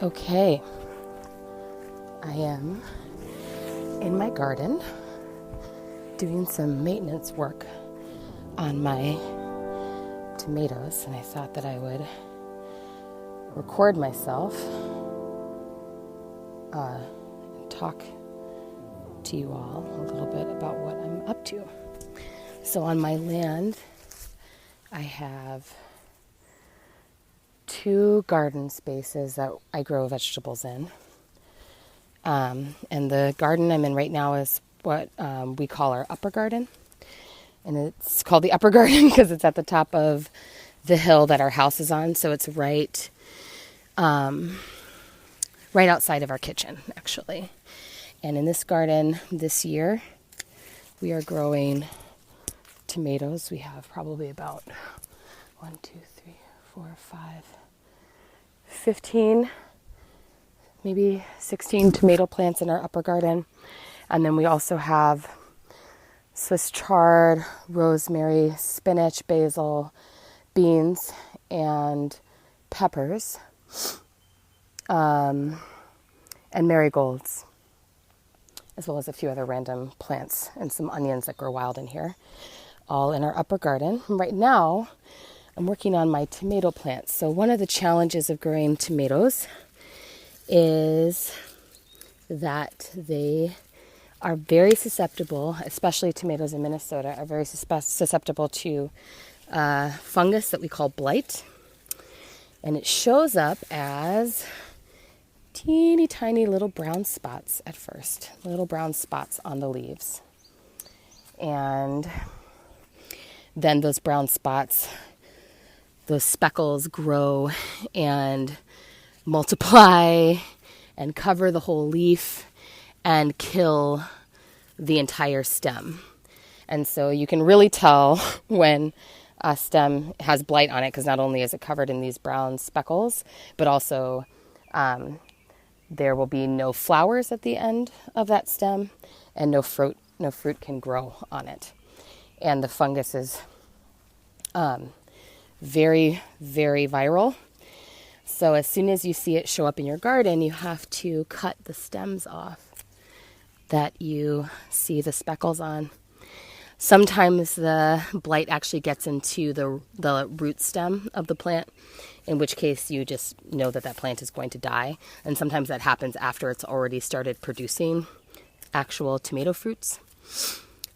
Okay, I am in my garden doing some maintenance work on my tomatoes, and I thought that I would record myself and talk to you all a little bit about what I'm up to. So on my land, I have 2 garden spaces that I grow vegetables in. And the garden I'm in right now is what we call our upper garden. And it's called the upper garden because it's at the top of the hill that our house is on. So it's right outside of our kitchen, actually. And in this garden this year, we are growing tomatoes. We have probably about 15, maybe 16 tomato plants in our upper garden. And then we also have Swiss chard, rosemary, spinach, basil, beans, and peppers, and marigolds, as well as a few other random plants and some onions that grow wild in here, all in our upper garden. And right now, I'm working on my tomato plants. So one of the challenges of growing tomatoes is that they are very susceptible, especially tomatoes in Minnesota, are very susceptible to fungus that we call blight. And it shows up as teeny tiny little brown spots at first, little brown spots on the leaves. And then those brown spots, those speckles grow and multiply and cover the whole leaf and kill the entire stem. And so you can really tell when a stem has blight on it, because not only is it covered in these brown speckles, but also there will be no flowers at the end of that stem and no fruit can grow on it. And the fungus is very, very viral. So as soon as you see it show up in your garden, you have to cut the stems off that you see the speckles on. Sometimes the blight actually gets into the root stem of the plant, in which case you just know that that plant is going to die. And sometimes that happens after it's already started producing actual tomato fruits.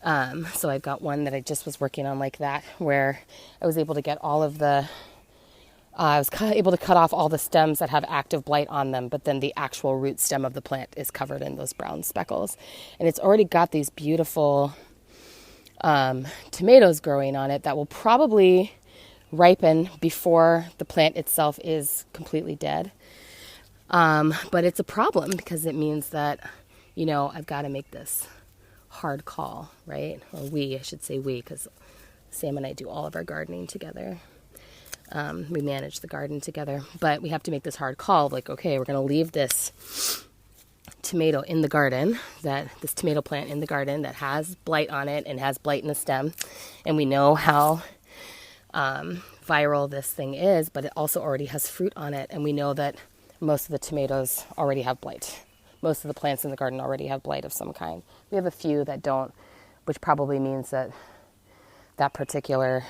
So I've got one that I just was working on like that, where I was able to get all of the, able to cut off all the stems that have active blight on them, but then the actual root stem of the plant is covered in those brown speckles. And it's already got these beautiful tomatoes growing on it that will probably ripen before the plant itself is completely dead. But it's a problem because it means that, I've got to make this hard call, right? Or I should say we, because Sam and I do all of our gardening together. We manage the garden together, but we have to make this hard call. Like, okay, we're going to leave this tomato in the garden, this tomato plant in the garden that has blight on it and has blight in the stem. And we know how viral this thing is, but it also already has fruit on it. And we know that most of the tomatoes already have blight. Most of the plants in the garden already have blight of some kind. We have a few that don't, which probably means that that particular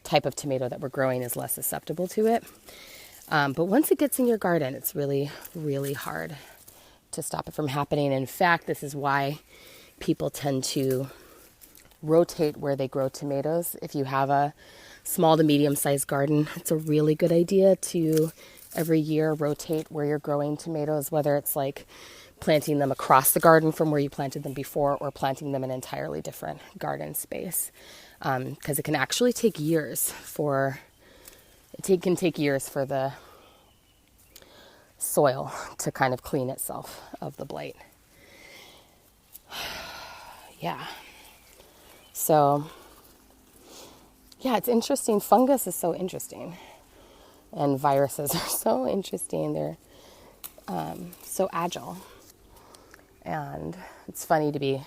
type of tomato that we're growing is less susceptible to it. But once it gets in your garden, it's really, really hard to stop it from happening. In fact, this is why people tend to rotate where they grow tomatoes. If you have a small to medium-sized garden, it's a really good idea to every year rotate where you're growing tomatoes, whether it's like planting them across the garden from where you planted them before or planting them in an entirely different garden space. Because it can actually take years for the soil to kind of clean itself of the blight. Yeah. So, yeah, it's interesting. Fungus is so interesting. And viruses are so interesting. They're so agile. And it's funny to be,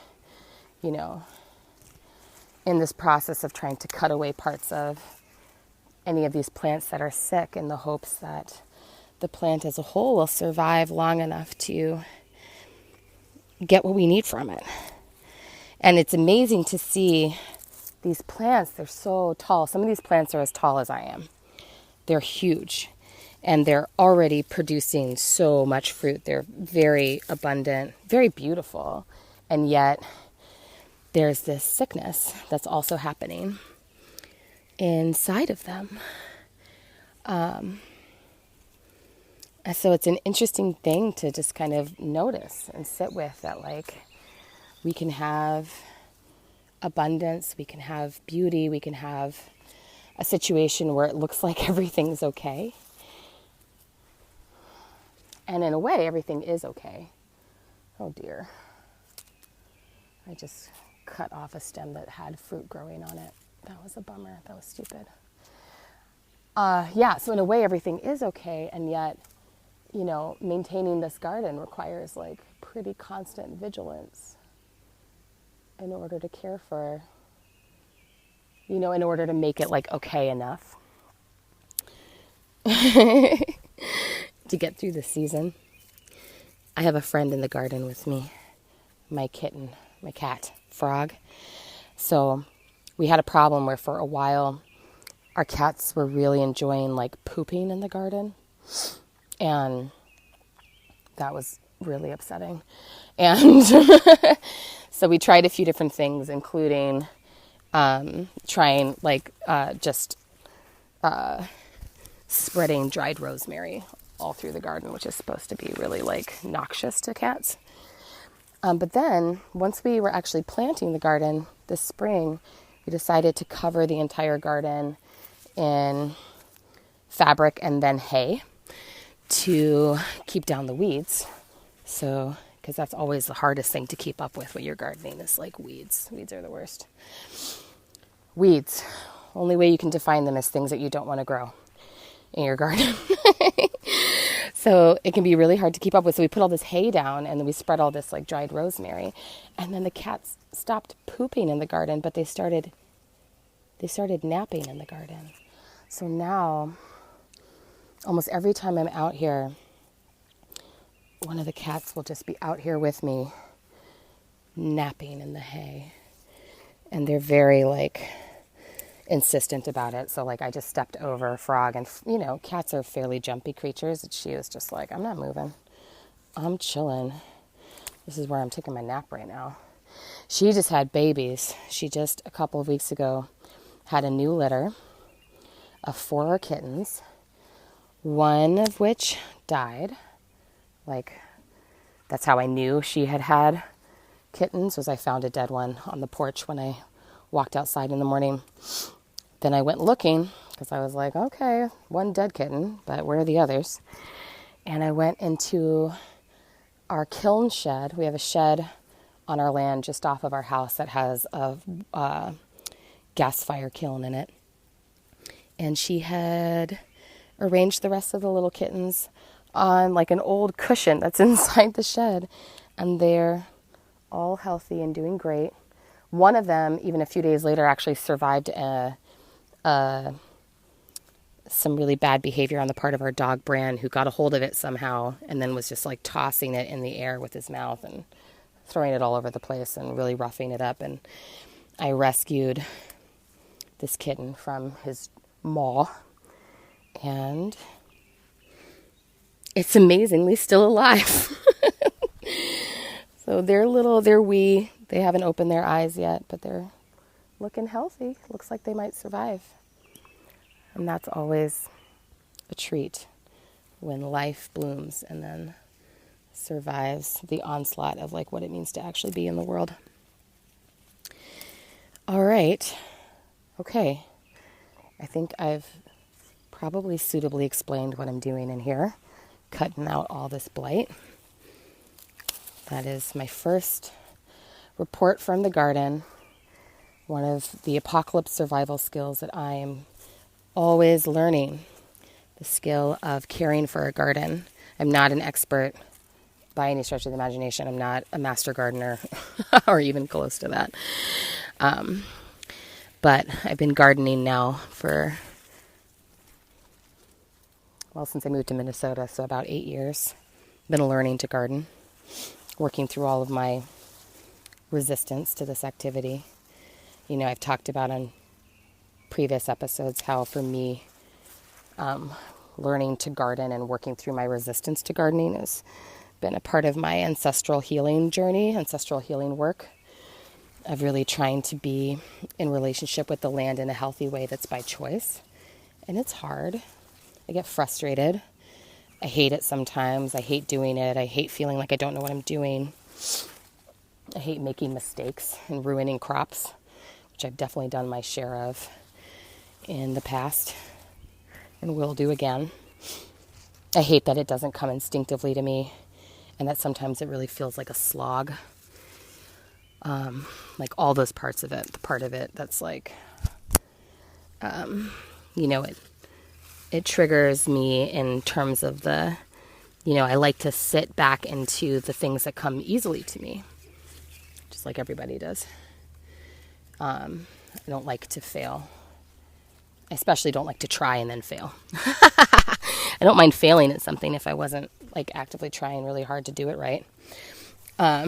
in this process of trying to cut away parts of any of these plants that are sick in the hopes that the plant as a whole will survive long enough to get what we need from it. And it's amazing to see these plants. They're so tall. Some of these plants are as tall as I am. They're huge. And they're already producing so much fruit. They're very abundant, very beautiful. And yet there's this sickness that's also happening inside of them. And so it's an interesting thing to just kind of notice and sit with, that like we can have abundance, we can have beauty, we can have a situation where it looks like everything's okay. And in a way, everything is okay. Oh dear. I just cut off a stem that had fruit growing on it. That was a bummer. That was stupid. So in a way, everything is okay. And yet, you know, maintaining this garden requires like pretty constant vigilance in order to care for, you know, in order to make it like okay enough to get through the season. I have a friend in the garden with me, my kitten, my cat, Frog. So we had a problem where for a while our cats were really enjoying like pooping in the garden. And that was really upsetting. And so we tried a few different things, including trying spreading dried rosemary all through the garden, which is supposed to be really like noxious to cats. But then once we were actually planting the garden this spring, we decided to cover the entire garden in fabric and then hay to keep down the weeds. So, because that's always the hardest thing to keep up with when you're gardening is like weeds. Weeds are the worst. Weeds. Only way you can define them is things that you don't want to grow in your garden. So it can be really hard to keep up with. So we put all this hay down and then we spread all this like dried rosemary. And then the cats stopped pooping in the garden, but they started napping in the garden. So now, almost every time I'm out here, one of the cats will just be out here with me, napping in the hay. And they're very like insistent about it. So like I just stepped over Frog, and you know, cats are fairly jumpy creatures. And she was just like, I'm not moving. I'm chilling. This is where I'm taking my nap right now. She just had babies. She just a couple of weeks ago had a new litter of 4 kittens, one of which died. Like, that's how I knew she had had kittens, was I found a dead one on the porch when I walked outside in the morning. Then I went looking because I was like, okay, one dead kitten, but where are the others? And I went into our kiln shed. We have a shed on our land just off of our house that has a gas fire kiln in it. And she had arranged the rest of the little kittens on like an old cushion that's inside the shed. And they're all healthy and doing great. One of them, even a few days later, actually survived some really bad behavior on the part of our dog, Bran, who got a hold of it somehow and then was just like tossing it in the air with his mouth and throwing it all over the place and really roughing it up. And I rescued this kitten from his maw, and it's amazingly still alive. So they're wee. They haven't opened their eyes yet, but they're looking healthy. Looks like they might survive. And that's always a treat when life blooms and then survives the onslaught of like what it means to actually be in the world. All right. Okay. I think I've probably suitably explained what I'm doing in here, cutting out all this blight. That is my first report from the garden. One of the apocalypse survival skills that I am always learning, the skill of caring for a garden. I'm not an expert by any stretch of the imagination. I'm not a master gardener or even close to that. But I've been gardening now for since I moved to Minnesota, so about 8 years. Been learning to garden, working through all of my resistance to this activity. You know, I've talked about on previous episodes how for me, learning to garden and working through my resistance to gardening has been a part of my ancestral healing journey, ancestral healing work, of really trying to be in relationship with the land in a healthy way that's by choice. And it's hard. I get frustrated. I hate it sometimes. I hate doing it. I hate feeling like I don't know what I'm doing. I hate making mistakes and ruining crops, which I've definitely done my share of in the past and will do again. I hate that it doesn't come instinctively to me and that sometimes it really feels like a slog. Like all those parts of it, the part of it that's like, you know, it triggers me in terms of the, you know, I like to sit back into the things that come easily to me, just like everybody does. I don't like to fail. I especially don't like to try and then fail. I don't mind failing at something if I wasn't like actively trying really hard to do it right. But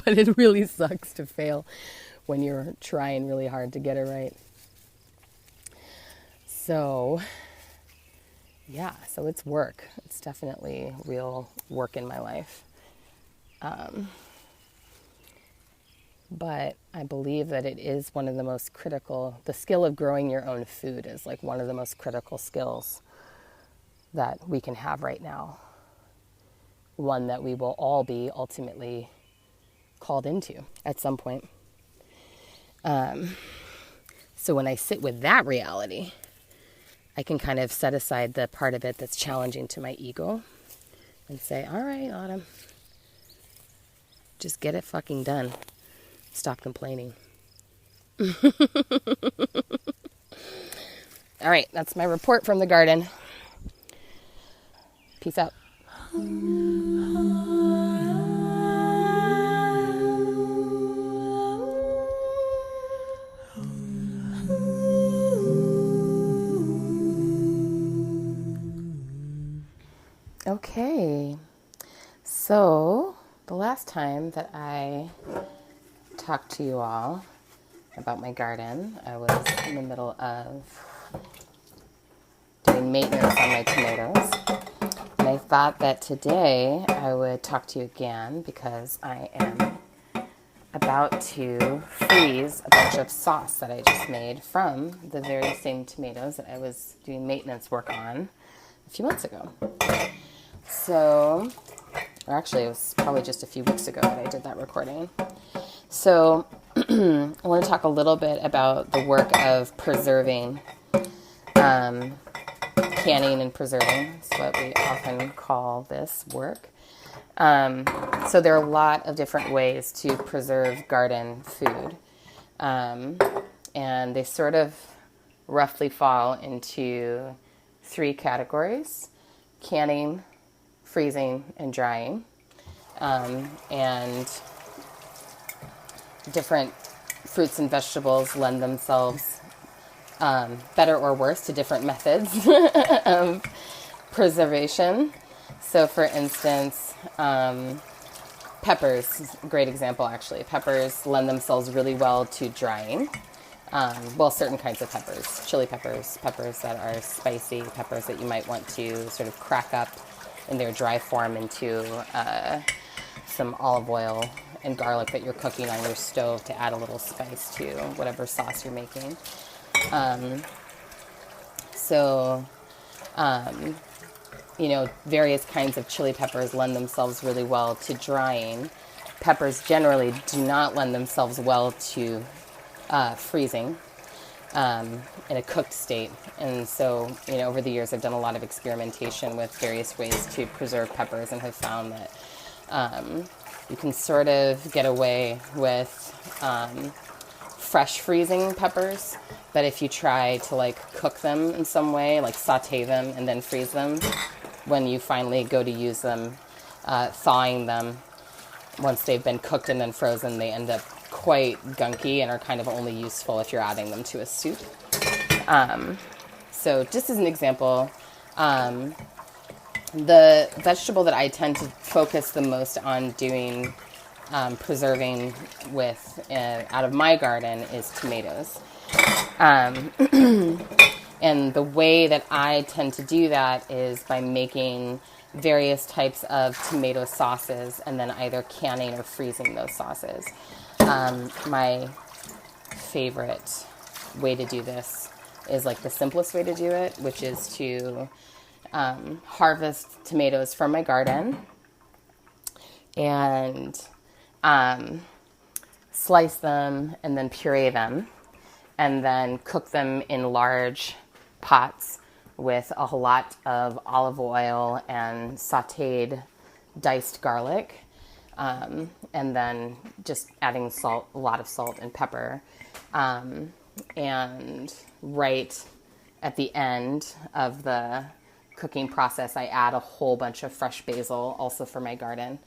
it really sucks to fail when you're trying really hard to get it right. So, yeah, so it's work. It's definitely real work in my life. But I believe that it is one of the most critical, the skill of growing your own food is like one of the most critical skills that we can have right now. One that we will all be ultimately called into at some point. So when I sit with that reality, I can kind of set aside the part of it that's challenging to my ego and say, all right, Autumn, just get it fucking done. Stop complaining. All right, that's my report from the garden. Peace out. Okay, so the last time that I talked to you all about my garden, I was in the middle of doing maintenance on my tomatoes. And I thought that today I would talk to you again because I am about to freeze a bunch of sauce that I just made from the very same tomatoes that I was doing maintenance work on a few months ago. So, or actually it was probably just a few weeks ago that I did that recording. So I want to talk a little bit about the work of preserving, canning and preserving. That's what we often call this work. So there are a lot of different ways to preserve garden food. And they sort of roughly fall into 3 categories: canning, freezing, and drying. And different fruits and vegetables lend themselves better or worse to different methods of preservation. So for instance, peppers, great example actually. Peppers lend themselves really well to drying. Certain kinds of peppers, chili peppers, peppers that are spicy, peppers that you might want to sort of crack up in their dry form into some olive oil and garlic that you're cooking on your stove to add a little spice to whatever sauce you're making. Various kinds of chili peppers lend themselves really well to drying. Peppers generally do not lend themselves well to freezing in a cooked state. And so, over the years I've done a lot of experimentation with various ways to preserve peppers and have found that you can sort of get away with fresh freezing peppers, but if you try to cook them in some way, like saute them and then freeze them, when you finally go to use them, thawing them, once they've been cooked and then frozen, they end up quite gunky and are kind of only useful if you're adding them to a soup. So just as an example, The vegetable that I tend to focus the most on doing preserving with out of my garden is tomatoes. And the way that I tend to do that is by making various types of tomato sauces and then either canning or freezing those sauces. My favorite way to do this is like the simplest way to do it, which is to harvest tomatoes from my garden and slice them and then puree them and then cook them in large pots with a whole lot of olive oil and sauteed diced garlic, and then just adding salt, a lot of salt and pepper. And right at the end of the cooking process, I add a whole bunch of fresh basil, also for my garden.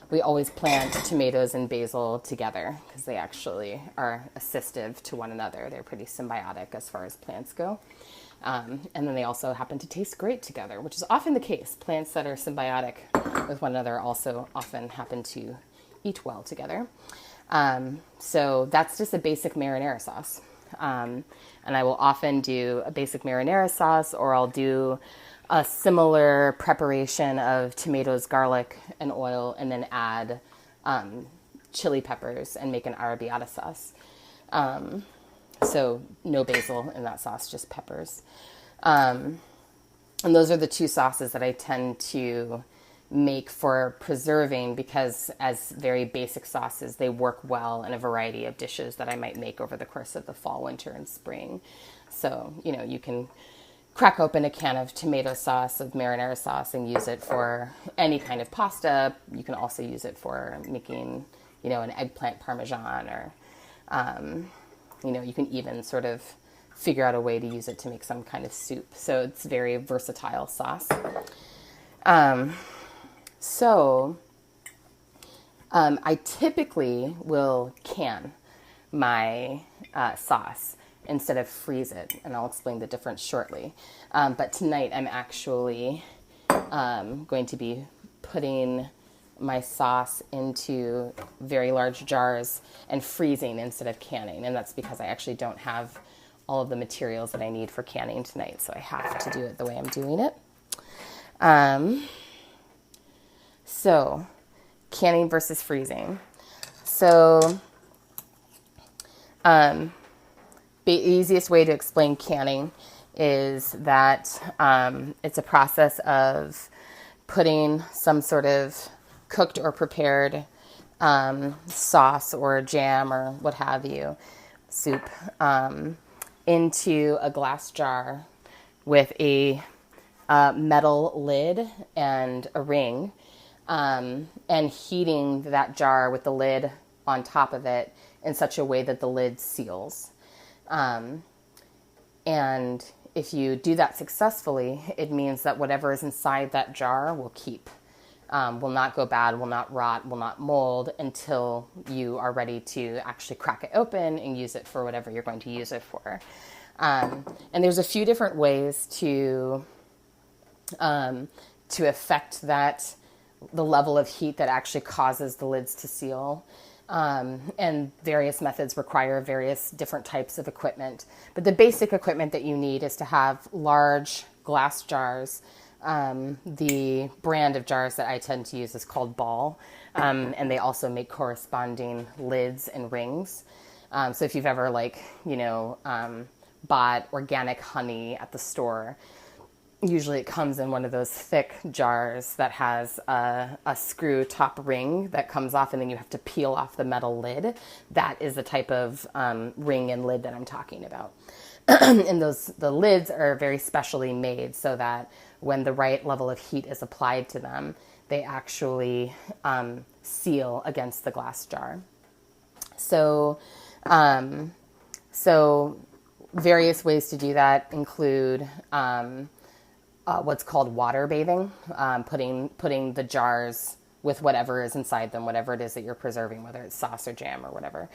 We always plant tomatoes and basil together because they actually are assistive to one another. They're pretty symbiotic as far as plants go. And then they also happen to taste great together, which is often the case. Plants that are symbiotic with one another also often happen to eat well together. So that's just a basic marinara sauce. And I will often do a basic marinara sauce, or I'll do a similar preparation of tomatoes, garlic, and oil, and then add chili peppers and make an arrabbiata sauce. So no basil in that sauce, just peppers. And those are the two sauces that I tend to make for preserving because as very basic sauces, they work well in a variety of dishes that I might make over the course of the fall, winter, and spring. So, you can crack open a can of tomato sauce, of marinara sauce, and use it for any kind of pasta. You can also use it for making, an eggplant parmesan, or, you can even sort of figure out a way to use it to make some kind of soup. So it's a very versatile sauce. I typically will can my sauce instead of freeze it, and I'll explain the difference shortly. But tonight I'm actually going to be putting my sauce into very large jars and freezing instead of canning, and that's because I actually don't have all of the materials that I need for canning tonight, so I have to do it the way I'm doing it. So, canning versus freezing. So, the easiest way to explain canning is that it's a process of putting some sort of cooked or prepared sauce or jam or what have you, soup, into a glass jar with a metal lid and a ring, and heating that jar with the lid on top of it in such a way that the lid seals. And if you do that successfully, it means that whatever is inside that jar will keep, will not go bad, will not rot, will not mold until you are ready to actually crack it open and use it for whatever you're going to use it for. And there's a few different ways to affect that, the level of heat that actually causes the lids to seal. And various methods require various different types of equipment. But the basic equipment that you need is to have large glass jars. The brand of jars that I tend to use is called Ball. And they also make corresponding lids and rings. So if you've ever bought organic honey at the store, usually it comes in one of those thick jars that has a screw top ring that comes off, and then you have to peel off the metal lid. That is the type of ring and lid that I'm talking about. And the lids are very specially made so that when the right level of heat is applied to them, they actually seal against the glass jar. So various ways to do that include what's called water bathing, putting the jars with whatever is inside them, whatever it is that you're preserving, whether it's sauce or jam or whatever,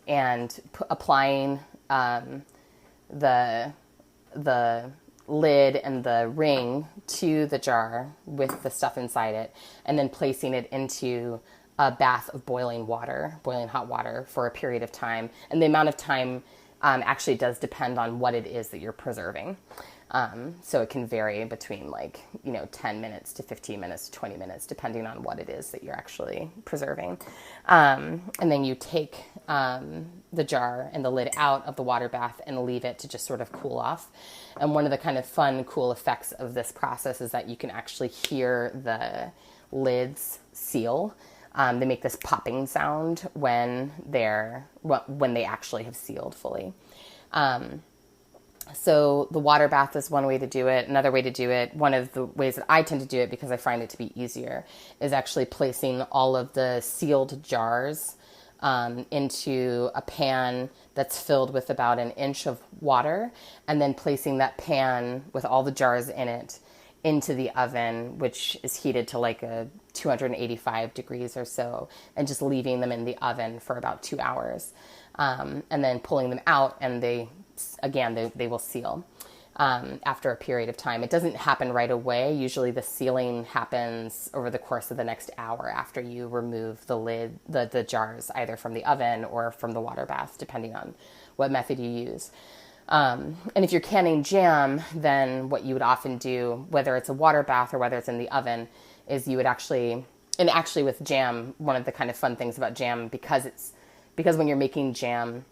and applying the lid and the ring to the jar with the stuff inside it, and then placing it into a bath of boiling hot water for a period of time. And the amount of time actually does depend on what it is that you're preserving. So it can vary between 10 minutes to 15 minutes to 20 minutes, depending on what it is that you're actually preserving. And then you take the jar and the lid out of the water bath and leave it to just sort of cool off. And one of the kind of fun, cool effects of this process is that you can actually hear the lids seal. They make this popping sound when they actually have sealed fully. So the water bath is one way to do it. Another way to do it, one of the ways that I tend to do it because I find it to be easier, is actually placing all of the sealed jars into a pan that's filled with about an inch of water, and then placing that pan with all the jars in it into the oven, which is heated to a 285 degrees or so, and just leaving them in the oven for about 2 hours. And then pulling them out, and they will seal after a period of time. It doesn't happen right away. Usually the sealing happens over the course of the next hour after you remove the lid, the jars, either from the oven or from the water bath, depending on what method you use. And if you're canning jam, then what you would often do, whether it's a water bath or whether it's in the oven, is you would actually with jam, one of the kind of fun things about jam, because when you're making jam,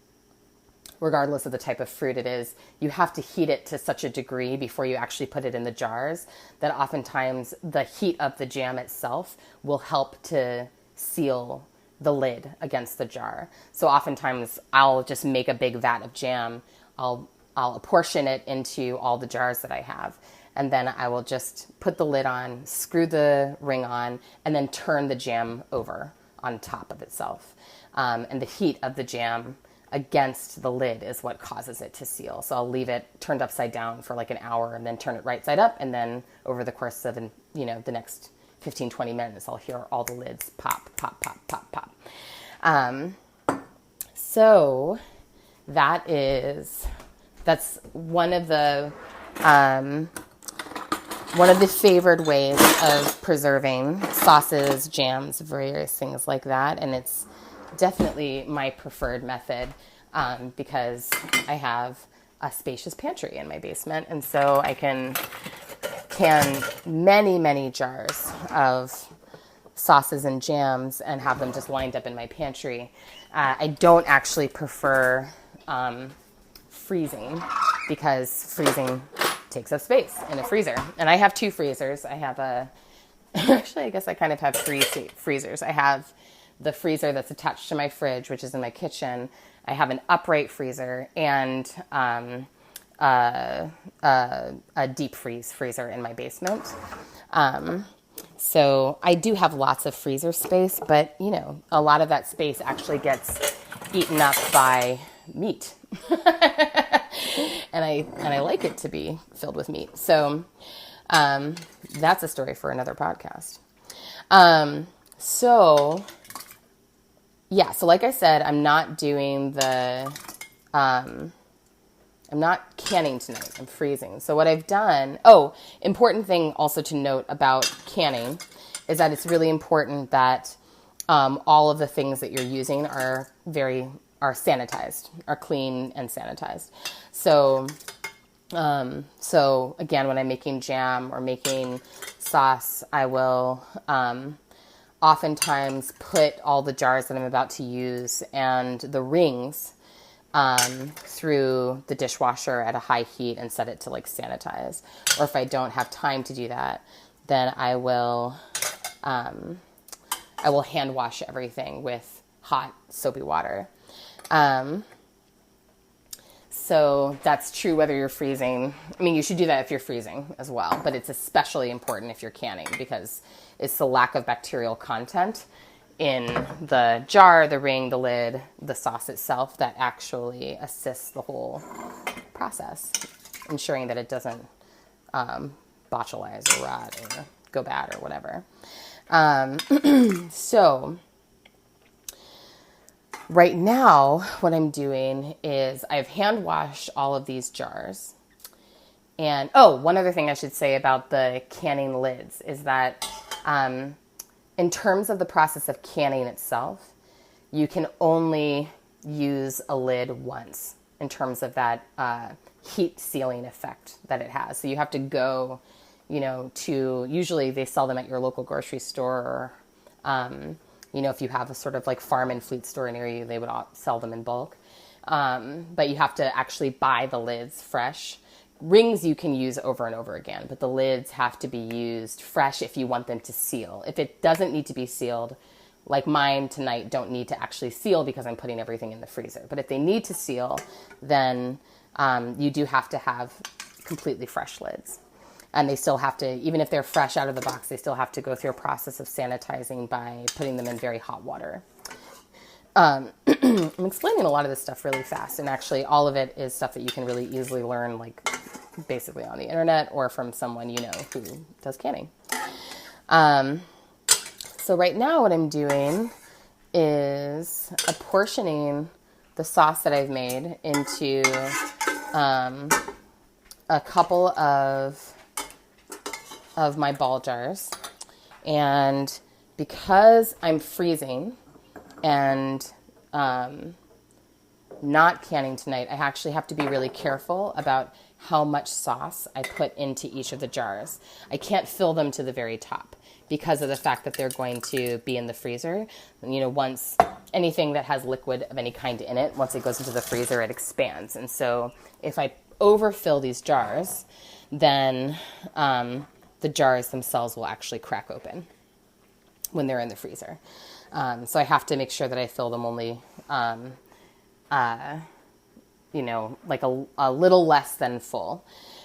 regardless of the type of fruit it is, you have to heat it to such a degree before you actually put it in the jars that oftentimes the heat of the jam itself will help to seal the lid against the jar. So oftentimes I'll just make a big vat of jam. I'll apportion it into all the jars that I have. And then I will just put the lid on, screw the ring on, and then turn the jam over on top of itself. And the heat of the jam against the lid is what causes it to seal. So I'll leave it turned upside down for an hour and then turn it right side up. And then over the course of, the next 15, 20 minutes, I'll hear all the lids pop, pop, pop, pop, pop. So that's one of the favored ways of preserving sauces, jams, various things like that. And it's definitely my preferred method because I have a spacious pantry in my basement. And so I can many, many jars of sauces and jams and have them just lined up in my pantry. I don't actually prefer freezing because freezing takes up space in a freezer. And I have 2 freezers. I have actually, I guess I kind of have 3 freezers. I have the freezer that's attached to my fridge, which is in my kitchen. I have an upright freezer and a deep freezer in my basement. So I do have lots of freezer space, but a lot of that space actually gets eaten up by meat. and I like it to be filled with meat. So that's a story for another podcast. So like I said, I'm not doing I'm not canning tonight. I'm freezing. So what I've done, important thing also to note about canning is that it's really important that all of the things that you're using are sanitized, are clean and sanitized. So again, when I'm making jam or making sauce, I will oftentimes put all the jars that I'm about to use and the rings through the dishwasher at a high heat and set it to sanitize. Or if I don't have time to do that, then I will hand wash everything with hot soapy water. So that's true whether you're freezing. I mean, you should do that if you're freezing as well, but it's especially important if you're canning because it's the lack of bacterial content in the jar, the ring, the lid, the sauce itself that actually assists the whole process, ensuring that it doesn't botulize or rot or go bad or whatever. So right now, what I'm doing is I've hand washed all of these jars And, oh, one other thing I should say about the canning lids is that in terms of the process of canning itself, you can only use a lid once in terms of that heat sealing effect that it has. So you have to go, to, usually they sell them at your local grocery store, or, if you have a sort of like farm and fleet store near you, they would sell them in bulk. But you have to actually buy the lids fresh. Rings you can use over and over again, but the lids have to be used fresh if you want them to seal. If it doesn't need to be sealed, like mine tonight don't need to actually seal because I'm putting everything in the freezer. But if they need to seal, then you do have to have completely fresh lids. And they still have to, even if they're fresh out of the box, they still have to go through a process of sanitizing by putting them in very hot water. I'm explaining a lot of this stuff really fast, and actually all of it is stuff that you can really easily learn, like basically on the internet or from someone who does canning. So right now what I'm doing is apportioning the sauce that I've made into a couple of my ball jars. And because I'm freezing and not canning tonight, I actually have to be really careful about how much sauce I put into each of the jars. I can't fill them to the very top because of the fact that they're going to be in the freezer. Once anything that has liquid of any kind in it, once it goes into the freezer, it expands. And so if I overfill these jars, then the jars themselves will actually crack open when they're in the freezer. So I have to make sure that I fill them only, like a little less than full.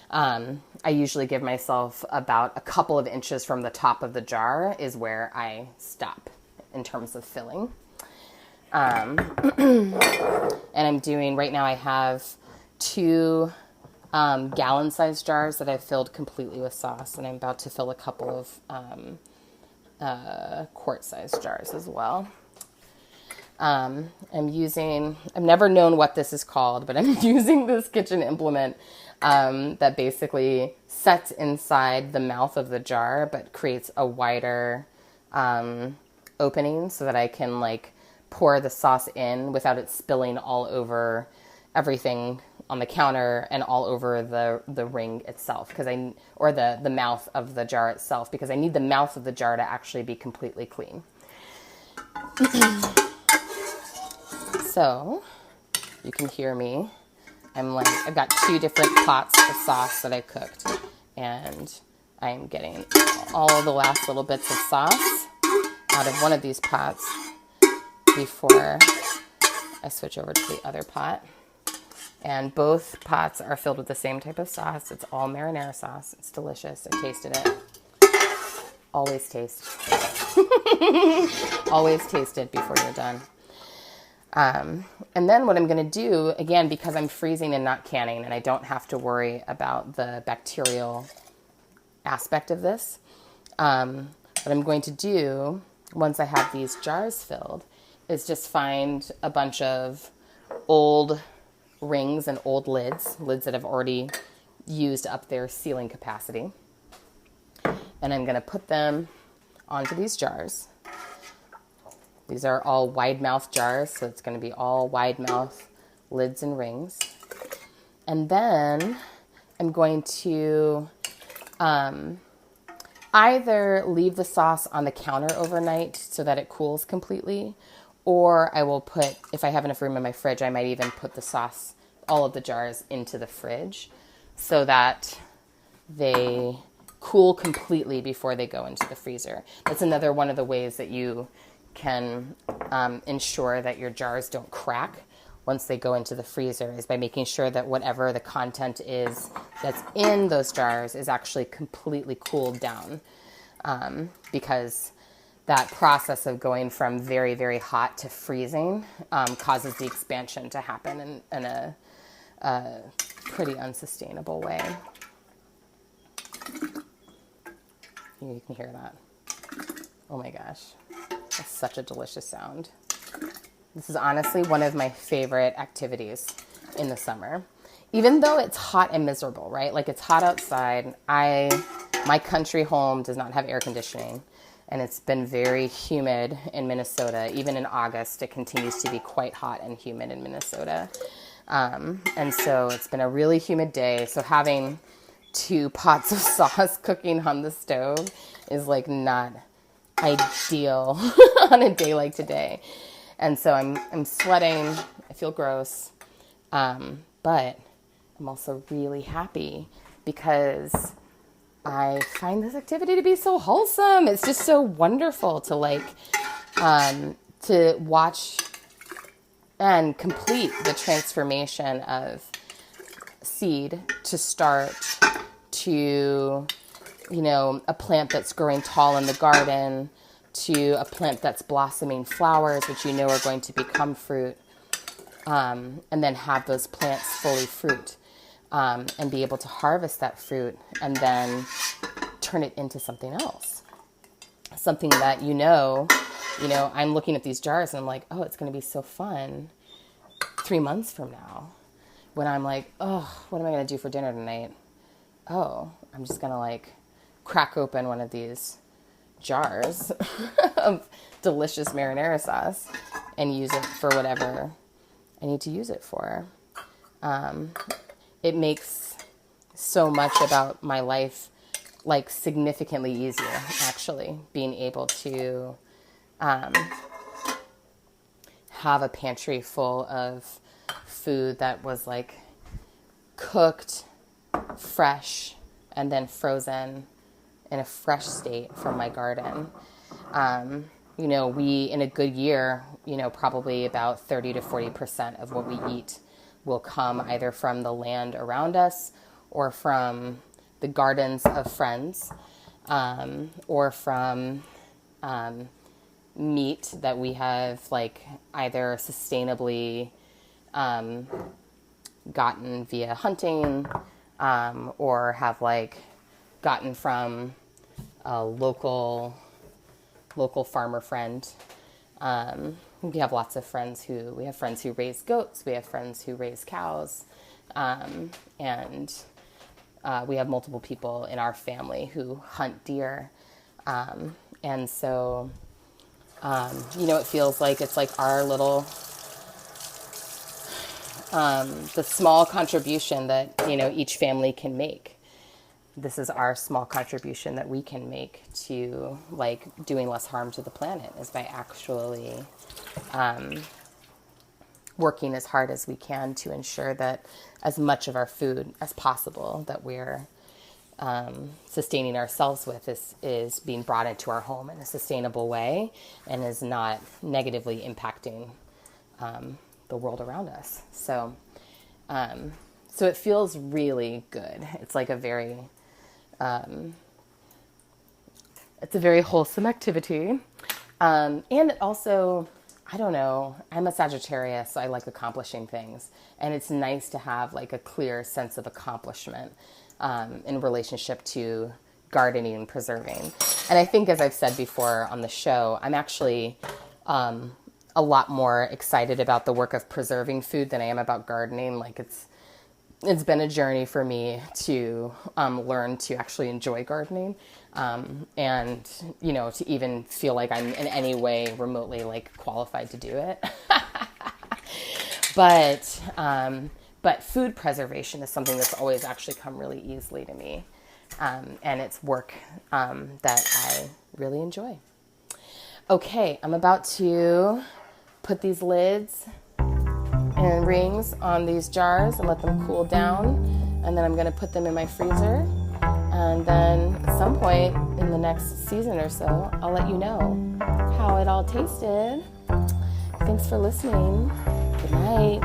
I usually give myself about a couple of inches from the top of the jar is where I stop in terms of filling. And I'm doing, right now I have 2 gallon-sized jars that I've filled completely with sauce, and I'm about to fill a couple of quart-sized jars as well. I've never known what this is called, but I'm using this kitchen implement that basically sets inside the mouth of the jar, but creates a wider opening so that I can pour the sauce in without it spilling all over everything on the counter and all over the ring itself, or the mouth of the jar itself, because I need the mouth of the jar to actually be completely clean. So you can hear me. I've got 2 different pots of sauce that I cooked, and I'm getting all of the last little bits of sauce out of one of these pots before I switch over to the other pot. And both pots are filled with the same type of sauce. It's all marinara sauce. It's delicious. I tasted it. Always taste. Always taste it before you're done. And then what I'm going to do, again, because I'm freezing and not canning, and I don't have to worry about the bacterial aspect of this, what I'm going to do once I have these jars filled is just find a bunch of old rings and old lids that have already used up their sealing capacity. And I'm going to put them onto these jars. These are all wide mouth jars, so it's going to be all wide mouth lids and rings. And then I'm going to either leave the sauce on the counter overnight so that it cools completely, or I will put, if I have enough room in my fridge, I might even put the sauce, all of the jars, into the fridge so that they cool completely before they go into the freezer. That's another one of the ways that you can ensure that your jars don't crack once they go into the freezer, is by making sure that whatever the content is that's in those jars is actually completely cooled down, because that process of going from very, very hot to freezing causes the expansion to happen in a pretty unsustainable way. You can hear that. Oh my gosh. That's such a delicious sound. This is honestly one of my favorite activities in the summer. even though it's hot and miserable, right? Like it's hot outside. My country home does not have air conditioning, and it's been very humid in Minnesota. Even in August, it continues to be quite hot and humid in Minnesota. And so it's been a really humid day. So having 2 pots of sauce cooking on the stove is like not ideal on a day like today. And so I'm sweating. I feel gross. But I'm also really happy because I find this activity to be so wholesome. It's just so wonderful to to watch and complete the transformation of seed to start to, a plant that's growing tall in the garden to a plant that's blossoming flowers, which are going to become fruit, and then have those plants fully fruit. And be able to harvest that fruit and then turn it into something else. Something that, I'm looking at these jars and I'm like, oh, it's going to be so fun 3 months from now when I'm like, oh, what am I going to do for dinner tonight? Oh, I'm just going to crack open one of these jars of delicious marinara sauce and use it for whatever I need to use it for. It makes so much about my life significantly easier, actually, being able to have a pantry full of food that was cooked, fresh, and then frozen in a fresh state from my garden. We, in a good year, probably about 30 to 40% of what we eat will come either from the land around us or from the gardens of friends, or from meat that we have either sustainably gotten via hunting, or have gotten from a local farmer friend. We have lots of friends who raise goats. We have friends who raise cows. And we have multiple people in our family who hunt deer. And so, it feels like it's our little, the small contribution that, each family can make. This is our small contribution that we can make to doing less harm to the planet, is by actually working as hard as we can to ensure that as much of our food as possible that we're sustaining ourselves with is being brought into our home in a sustainable way and is not negatively impacting the world around us. So it feels really good. It's it's a very wholesome activity. And it also, I don't know, I'm a Sagittarius, so I like accomplishing things. And it's nice to have a clear sense of accomplishment in relationship to gardening and preserving. And I think, as I've said before on the show, I'm actually a lot more excited about the work of preserving food than I am about gardening. It's been a journey for me to learn to actually enjoy gardening, and to even feel like I'm in any way remotely qualified to do it. But food preservation is something that's always actually come really easily to me, and it's work that I really enjoy. Okay, I'm about to put these lids and rings on these jars and let them cool down, and then I'm going to put them in my freezer, and then at some point in the next season or so I'll let you know how it all tasted. Thanks for listening. Good night.